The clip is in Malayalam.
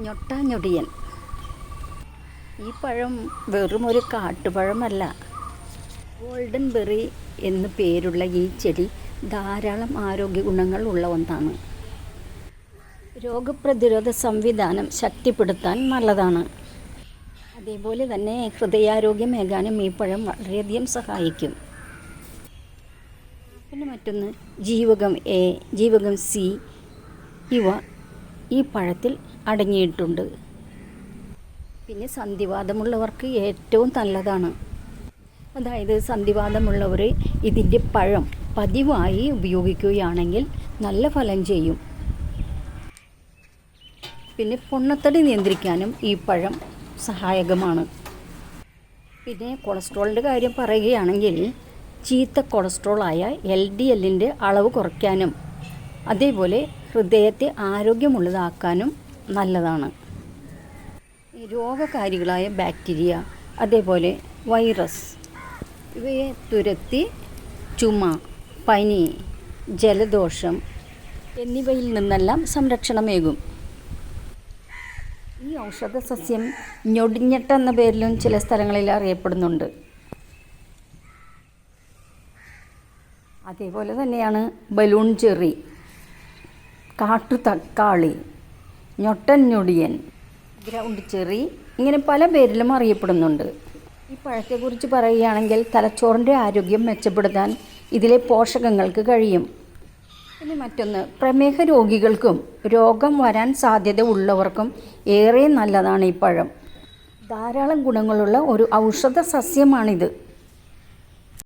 ഞൊട്ടാഞ്ഞൊടിയൻ. ഈ പഴം വെറും ഒരു കാട്ടുപഴമല്ല. ഗോൾഡൻ ബെറി എന്നു പേരുള്ള ഈ ചെടി ധാരാളം ആരോഗ്യ ഗുണങ്ങൾ ഉള്ള ഒന്നാണ്. രോഗപ്രതിരോധ സംവിധാനം ശക്തിപ്പെടുത്താൻ നല്ലതാണ്. അതേപോലെ തന്നെ ഹൃദയാരോഗ്യമേകാനും ഈ പഴം വളരെയധികം സഹായിക്കും. പിന്നെ മറ്റൊന്ന് ജീവകം എ, ജീവകം സി ഇവ ഈ പഴത്തിൽ അടങ്ങിയിട്ടുണ്ട്. പിന്നെ സന്ധിവാതമുള്ളവർക്ക് ഏറ്റവും നല്ലതാണ്. അതായത് സന്ധിവാതമുള്ളവർ ഇതിൻ്റെ പഴം പതിവായി ഉപയോഗിക്കുകയാണെങ്കിൽ നല്ല ഫലം ചെയ്യും. പിന്നെ പൊണ്ണത്തടി നിയന്ത്രിക്കാനും ഈ പഴം സഹായകമാണ്. പിന്നെ കൊളസ്ട്രോളിൻ്റെ കാര്യം പറയുകയാണെങ്കിൽ ചീത്ത കൊളസ്ട്രോളായ LDLൻ്റെ അളവ് കുറയ്ക്കാനും അതേപോലെ ഹൃദയത്തെ ആരോഗ്യമുള്ളതാക്കാനും നല്ലതാണ്. രോഗകാരികളായ ബാക്ടീരിയ അതേപോലെ വൈറസ് ഇവയെ തുരത്തി ചുമ, പനി, ജലദോഷം എന്നിവയിൽ നിന്നെല്ലാം സംരക്ഷണമേകും. ഈ ഔഷധ സസ്യം ഞൊടിഞ്ഞട്ട എന്ന പേരിലും ചില സ്ഥലങ്ങളിൽ അറിയപ്പെടുന്നുണ്ട്. അതേപോലെ തന്നെയാണ് ബലൂൺ ചെറി, കാട്ടുതക്കാളി, ഞൊട്ടൻ ഞൊടിയൻ, ഗ്രൗണ്ട് ചെറി ഇങ്ങനെ പല പേരിലും അറിയപ്പെടുന്നുണ്ട്. ഈ പഴത്തെക്കുറിച്ച് പറയുകയാണെങ്കിൽ തലച്ചോറിൻ്റെ ആരോഗ്യം മെച്ചപ്പെടുത്താൻ ഇതിലെ പോഷകങ്ങൾക്ക് കഴിയും. പിന്നെ മറ്റൊന്ന് പ്രമേഹ രോഗികൾക്കും രോഗം വരാൻ സാധ്യത ഉള്ളവർക്കും ഏറെ നല്ലതാണ് ഈ പഴം. ധാരാളം ഗുണങ്ങളുള്ള ഒരു ഔഷധ സസ്യമാണിത്.